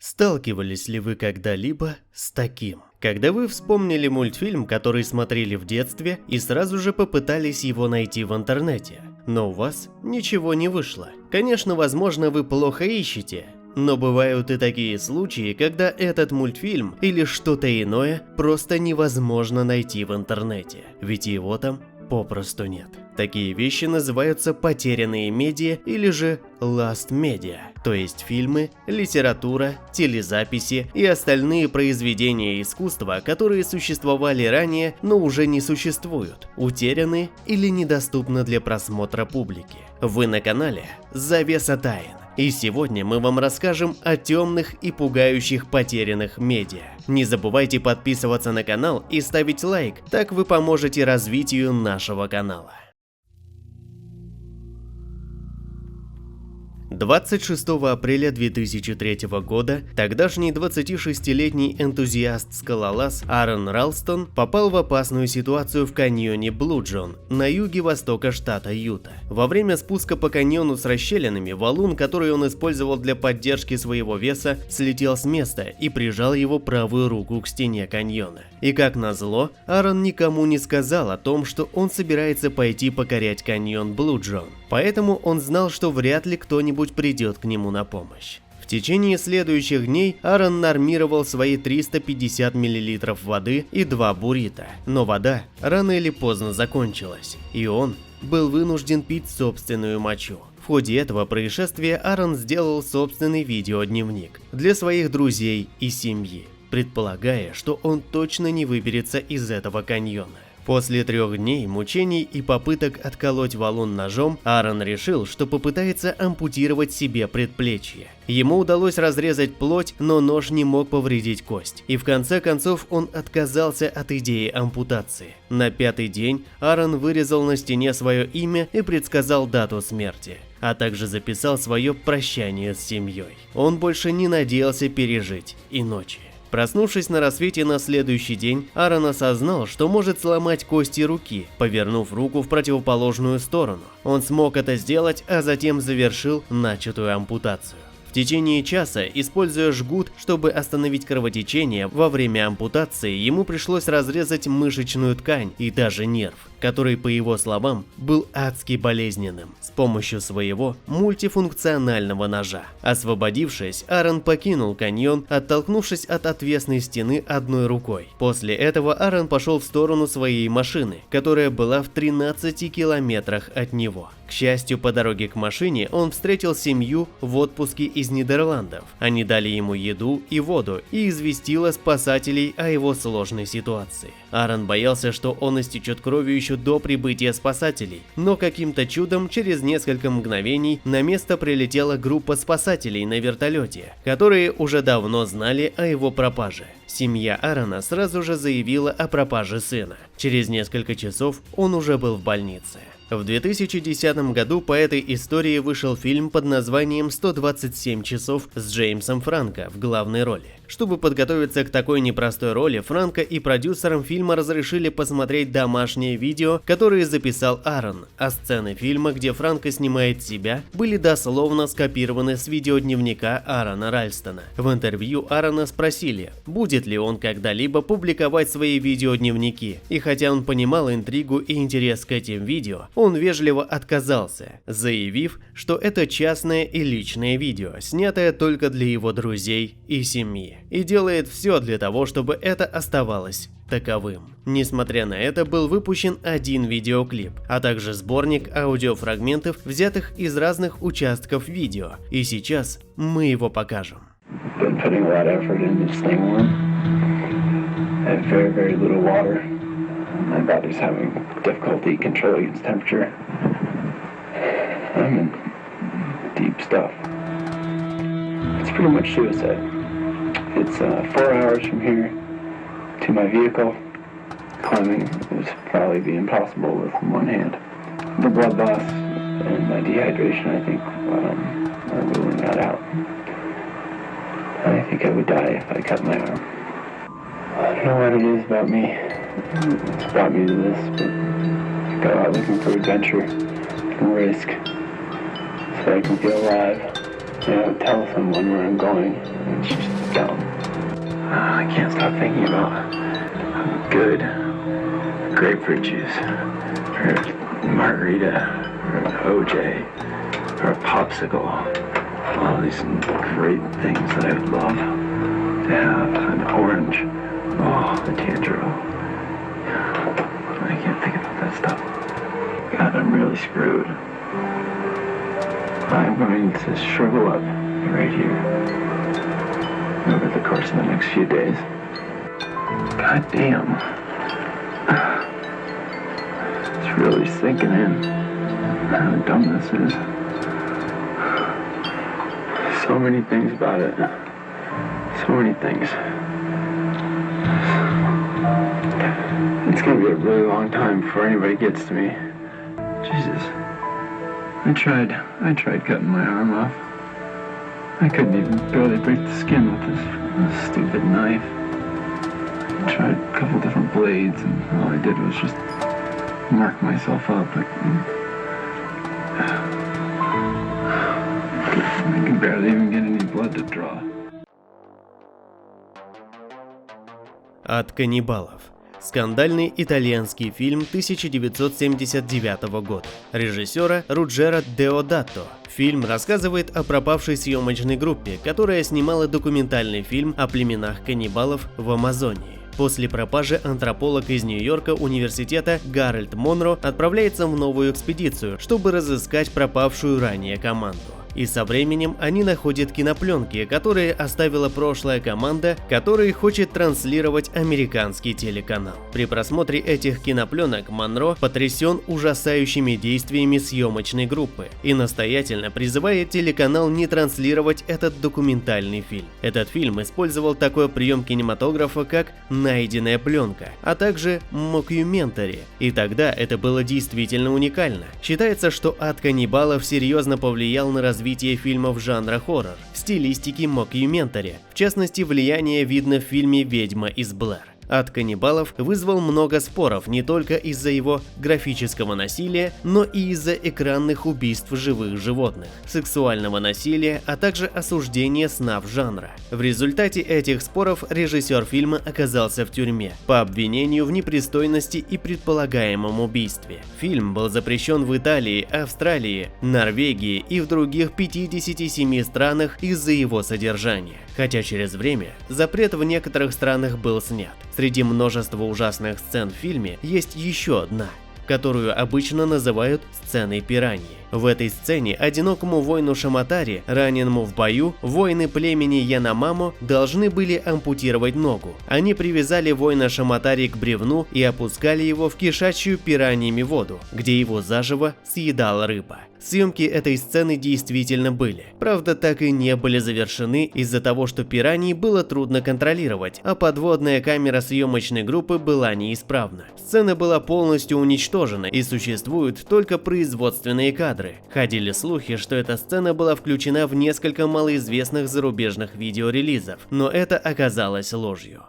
Сталкивались ли вы когда-либо с таким? Когда вы вспомнили мультфильм, который смотрели в детстве, и сразу же попытались его найти в интернете, но у вас ничего не вышло. Конечно, возможно, вы плохо ищете, но бывают и такие случаи, когда этот мультфильм или что-то иное просто невозможно найти в интернете, ведь его там попросту нет. Такие вещи называются потерянные медиа или же lost media, то есть фильмы, литература, телезаписи и остальные произведения искусства, которые существовали ранее, но уже не существуют, утеряны или недоступны для просмотра публики. Вы на канале «Завеса тайн». И сегодня мы вам расскажем о темных и пугающих потерянных медиа. Не забывайте подписываться на канал и ставить лайк, так вы поможете развитию нашего канала. 26 апреля 2003 года тогдашний 26-летний энтузиаст-скалолаз Аарон Ралстон попал в опасную ситуацию в каньоне Блуджон на юге-востока штата Юта. Во время спуска по каньону с расщелинами валун, который он использовал для поддержки своего веса, слетел с места и прижал его правую руку к стене каньона. И как назло, Аарон никому не сказал о том, что он собирается пойти покорять каньон Блуджон. Поэтому он знал, что вряд ли кто-нибудь придет к нему на помощь. В течение следующих дней Аарон нормировал свои 350 мл воды и 2 буррито, но вода рано или поздно закончилась, и он был вынужден пить собственную мочу. В ходе этого происшествия Аарон сделал собственный видеодневник для своих друзей и семьи, предполагая, что он точно не выберется из этого каньона. После 3 дней мучений и попыток отколоть валун ножом, Аарон решил, что попытается ампутировать себе предплечье. Ему удалось разрезать плоть, но нож не мог повредить кость, и в конце концов он отказался от идеи ампутации. На 5-й день Аарон вырезал на стене свое имя и предсказал дату смерти, а также записал свое прощание с семьей. Он больше не надеялся пережить и ночи. Проснувшись на рассвете на следующий день, Аарон осознал, что может сломать кости руки, повернув руку в противоположную сторону. Он смог это сделать, а затем завершил начатую ампутацию. В течение часа, используя жгут, чтобы остановить кровотечение, во время ампутации ему пришлось разрезать мышечную ткань и даже нерв, который, по его словам, был адски болезненным, с помощью своего мультифункционального ножа. Освободившись, Аарон покинул каньон, оттолкнувшись от отвесной стены одной рукой. После этого Аарон пошел в сторону своей машины, которая была в 13 километрах от него. К счастью, по дороге к машине он встретил семью в отпуске из Нидерландов. Они дали ему еду и воду и известило спасателей о его сложной ситуации. Аарон боялся, что он истечет кровью еще до прибытия спасателей, но каким-то чудом через несколько мгновений на место прилетела группа спасателей на вертолете, которые уже давно знали о его пропаже. Семья Аарона сразу же заявила о пропаже сына. Через несколько часов он уже был в больнице. В 2010 году по этой истории вышел фильм под названием «127 часов» с Джеймсом Франко в главной роли. Чтобы подготовиться к такой непростой роли, Франко и продюсерам фильма разрешили посмотреть домашнее видео, которое записал Аарон, а сцены фильма, где Франко снимает себя, были дословно скопированы с видеодневника Аарона Ральстона. В интервью Аарона спросили, будет ли он когда-либо публиковать свои видеодневники, и хотя он понимал интригу и интерес к этим видео, он вежливо отказался, заявив, что это частное и личное видео, снятое только для его друзей и семьи, и делает все для того, чтобы это оставалось таковым. Несмотря на это, был выпущен один видеоклип, а также сборник аудиофрагментов, взятых из разных участков видео, и сейчас мы его покажем. My body's having difficulty controlling its temperature. I'm in deep stuff. It's pretty much suicide. It's 4 hours from here to my vehicle. Climbing would probably be impossible with one hand. The blood loss and my dehydration, I think, are ruling that out. I think I would die if I cut my arm. I don't know what it is about me. It's brought me to this, but I go out looking for adventure and risk so I can feel alive. You know, tell someone where I'm going. It's just about thinking about good grapefruit juice, or margarita, or an OJ, or a popsicle. All these great things that I would love to have. An orange, oh, the tangerine. I can't think about that stuff. God, I'm really screwed. I'm going to shrivel up right here over the course of the next few days. God damn. It's really sinking in how dumb this is. So many things about it. So many things. It's gonna be a really long time before anybody gets to me. Jesus. I tried cutting my arm off. I couldn't even barely break the skin with this stupid knife. I tried a couple different blades, and all I did was just mark myself up. I can barely even get any blood to draw. От каннибалов. Скандальный итальянский фильм 1979 года режиссера Руджера Деодато. Фильм рассказывает о пропавшей съемочной группе, которая снимала документальный фильм о племенах каннибалов в Амазонии. После пропажи антрополог из Нью-Йорка университета Гарольд Монро отправляется в новую экспедицию, чтобы разыскать пропавшую ранее команду. И со временем они находят кинопленки, которые оставила прошлая команда, которая хочет транслировать американский телеканал. При просмотре этих кинопленок Монро потрясен ужасающими действиями съемочной группы и настоятельно призывает телеканал не транслировать этот документальный фильм. Этот фильм использовал такой прием кинематографа, как найденная пленка, а также мокюментари, и тогда это было действительно уникально. Считается, что «Ад каннибалов» серьезно повлиял на развитие фильмов жанра хоррор в стилистике мокюментари. В частности, влияние видно в фильме «Ведьма из Блэр». «Ад каннибалов» вызвал много споров не только из-за его графического насилия, но и из-за экранных убийств живых животных, сексуального насилия, а также осуждения снав жанра. В результате этих споров режиссер фильма оказался в тюрьме по обвинению в непристойности и предполагаемом убийстве. Фильм был запрещен в Италии, Австралии, Норвегии и в других 57 странах из-за его содержания. Хотя через время запрет в некоторых странах был снят. Среди множества ужасных сцен в фильме есть еще одна, которую обычно называют сценой пираньи. В этой сцене одинокому воину Шаматари, раненому в бою, воины племени Яномамо должны были ампутировать ногу. Они привязали воина Шаматари к бревну и опускали его в кишащую пираньями воду, где его заживо съедала рыба. Съемки этой сцены действительно были, правда, так и не были завершены из-за того, что пираньи было трудно контролировать, а подводная камера съемочной группы была неисправна. Сцена была полностью уничтожена и существуют только производственные кадры. Ходили слухи, что эта сцена была включена в несколько малоизвестных зарубежных видеорелизов, но это оказалось ложью.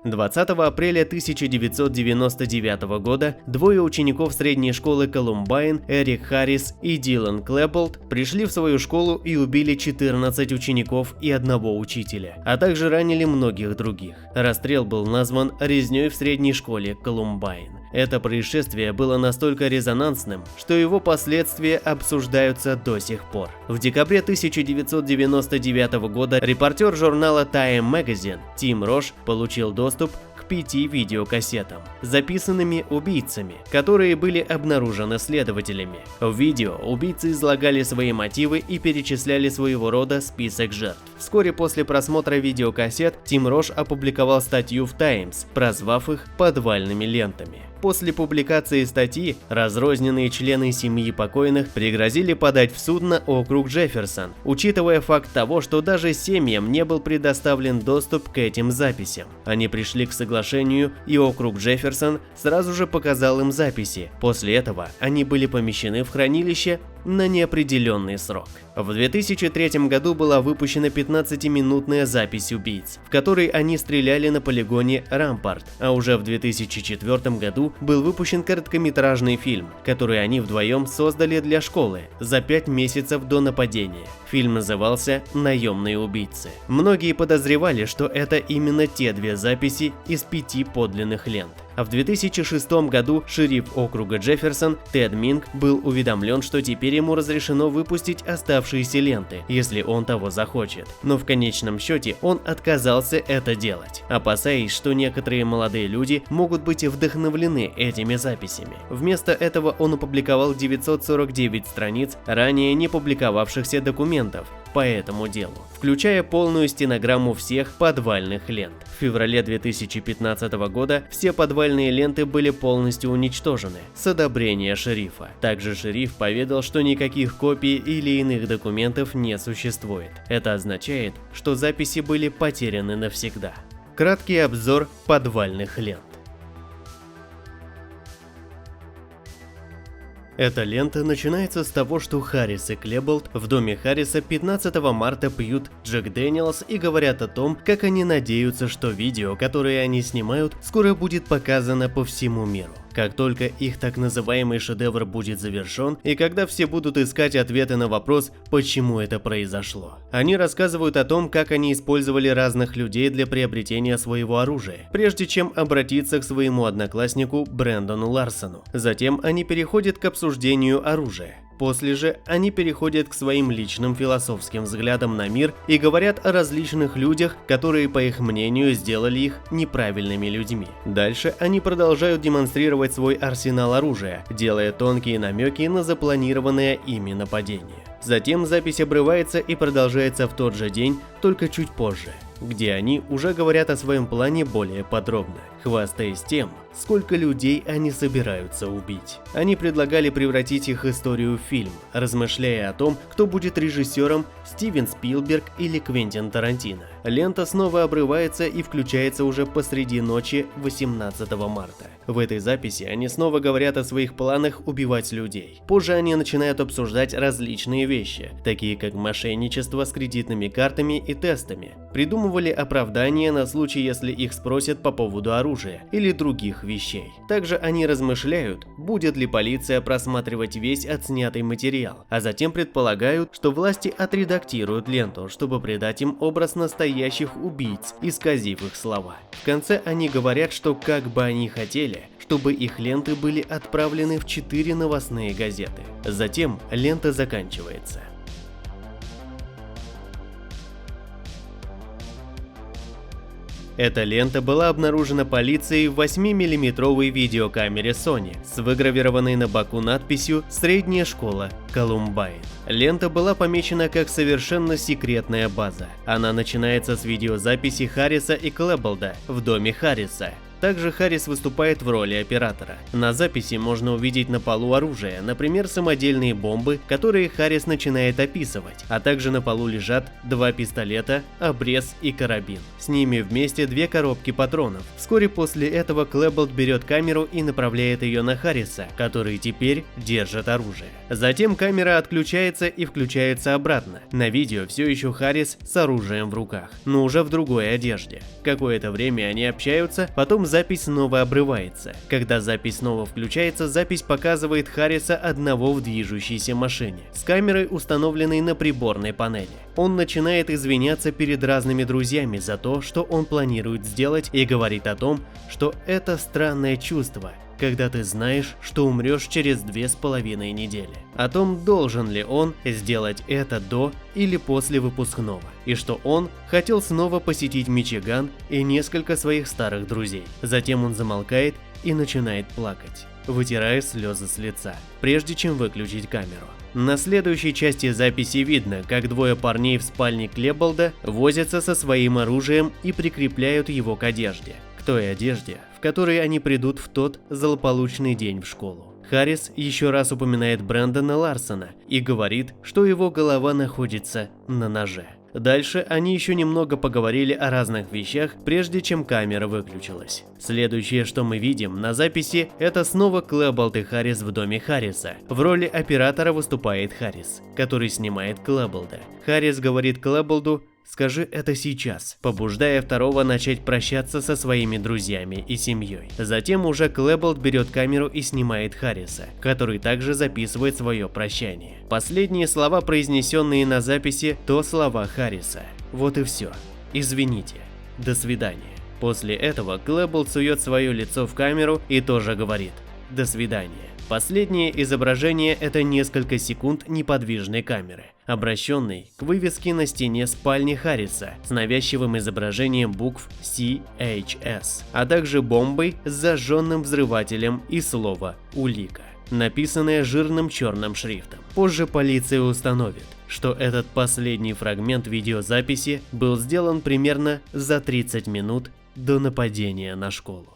20 апреля 1999 года двое учеников средней школы Колумбайн, Эрик Харрис и Дилан Клэбболт, пришли в свою школу и убили 14 учеников и одного учителя, а также ранили многих других. Расстрел был назван резней в средней школе Колумбайн. Это происшествие было настолько резонансным, что его последствия обсуждаются до сих пор. В декабре 1999 года репортер журнала Time Magazine Тим Рош получил доступ к 5 видеокассетам, записанными убийцами, которые были обнаружены следователями. В видео убийцы излагали свои мотивы и перечисляли своего рода список жертв. Вскоре после просмотра видеокассет Тим Рош опубликовал статью в Times, прозвав их «подвальными лентами». После публикации статьи разрозненные члены семьи покойных пригрозили подать в суд на округ Джефферсон, учитывая факт того, что даже семьям не был предоставлен доступ к этим записям. Они пришли к соглашению, и округ Джефферсон сразу же показал им записи. После этого они были помещены в хранилище на неопределенный срок. В 2003 году была выпущена 15-минутная запись убийц, в которой они стреляли на полигоне Рампарт, а уже в 2004 году был выпущен короткометражный фильм, который они вдвоем создали для школы за 5 месяцев до нападения. Фильм назывался «Наемные убийцы». Многие подозревали, что это именно те две записи из 5 подлинных лент. А в 2006 году шериф округа Джефферсон Тед Минг был уведомлен, что теперь ему разрешено выпустить оставшиеся ленты, если он того захочет. Но в конечном счете он отказался это делать, опасаясь, что некоторые молодые люди могут быть вдохновлены этими записями. Вместо этого он опубликовал 949 страниц ранее не публиковавшихся документов по этому делу, включая полную стенограмму всех подвальных лент. В феврале 2015 года все подвальные ленты были полностью уничтожены с одобрения шерифа. Также шериф поведал, что никаких копий или иных документов не существует. Это означает, что записи были потеряны навсегда. Краткий обзор подвальных лент. Эта лента начинается с того, что Харрис и Клеболд в доме Харриса 15 марта пьют Джек Дэниелс и говорят о том, как они надеются, что видео, которое они снимают, скоро будет показано по всему миру. Как только их так называемый шедевр будет завершен, и когда все будут искать ответы на вопрос, почему это произошло. Они рассказывают о том, как они использовали разных людей для приобретения своего оружия, прежде чем обратиться к своему однокласснику Брэндону Ларсону. Затем они переходят к обсуждению оружия. После же они переходят к своим личным философским взглядам на мир и говорят о различных людях, которые, по их мнению, сделали их неправильными людьми. Дальше они продолжают демонстрировать свой арсенал оружия, делая тонкие намеки на запланированное ими нападение. Затем запись обрывается и продолжается в тот же день, только чуть позже, где они уже говорят о своем плане более подробно, хвастаясь тем, сколько людей они собираются убить. Они предлагали превратить их историю в фильм, размышляя о том, кто будет режиссером, Стивен Спилберг или Квентин Тарантино. Лента снова обрывается и включается уже посреди ночи 18 марта. В этой записи они снова говорят о своих планах убивать людей. Позже они начинают обсуждать различные вещи, такие как мошенничество с кредитными картами и тестами. Придумывали оправдания на случай, если их спросят по поводу оружия или других вещей. Также они размышляют, будет ли полиция просматривать весь отснятый материал, а затем предполагают, что власти отредактируют ленту, чтобы придать им образ настоящих убийц, исказив их слова. В конце они говорят, что как бы они хотели, чтобы их ленты были отправлены в 4 новостные газеты. Затем лента заканчивается. Эта лента была обнаружена полицией в 8-миллиметровой видеокамере Sony с выгравированной на боку надписью «Средняя школа Колумбайн». Лента была помечена как совершенно секретная база. Она начинается с видеозаписи Харриса и Клеболда в доме Харриса. Также Харрис выступает в роли оператора. На записи можно увидеть на полу оружие, например, самодельные бомбы, которые Харрис начинает описывать, а также на полу лежат 2 пистолета, обрез и карабин. С ними вместе 2 коробки патронов. Вскоре после этого Клеболд берет камеру и направляет ее на Харриса, который теперь держит оружие. Затем камера отключается и включается обратно. На видео все еще Харрис с оружием в руках, но уже в другой одежде. Какое-то время они общаются, потом запись снова обрывается. Когда запись снова включается, запись показывает Харриса одного в движущейся машине, с камерой, установленной на приборной панели. Он начинает извиняться перед разными друзьями за то, что он планирует сделать, и говорит о том, что это странное чувство, когда ты знаешь, что умрешь через 2,5 недели. О том, должен ли он сделать это до или после выпускного, и что он хотел снова посетить Мичиган и несколько своих старых друзей. Затем он замолкает и начинает плакать, вытирая слезы с лица, прежде чем выключить камеру. На следующей части записи видно, как 2 парней в спальне Клеболда возятся со своим оружием и прикрепляют его к одежде. К той одежде, в которой они придут в тот злополучный день в школу. Харрис еще раз упоминает Брэндона Ларсона и говорит, что его голова находится на ноже. Дальше они еще немного поговорили о разных вещах, прежде чем камера выключилась. Следующее, что мы видим на записи, это снова Клэбболт и Харрис в доме Харриса. В роли оператора выступает Харрис, который снимает Клэбболда. Харрис говорит Клэбболду: «Скажи это сейчас», побуждая второго начать прощаться со своими друзьями и семьей. Затем уже Клэбболт берет камеру и снимает Харриса, который также записывает свое прощание. Последние слова, произнесенные на записи, то слова Харриса. Вот и все. Извините. До свидания. После этого Клэбболт сует свое лицо в камеру и тоже говорит «До свидания». Последнее изображение – это несколько секунд неподвижной камеры, обращенной к вывеске на стене спальни Харриса с навязчивым изображением букв CHS, а также бомбой с зажженным взрывателем и слово «улика», написанное жирным черным шрифтом. Позже полиция установит, что этот последний фрагмент видеозаписи был сделан примерно за 30 минут до нападения на школу.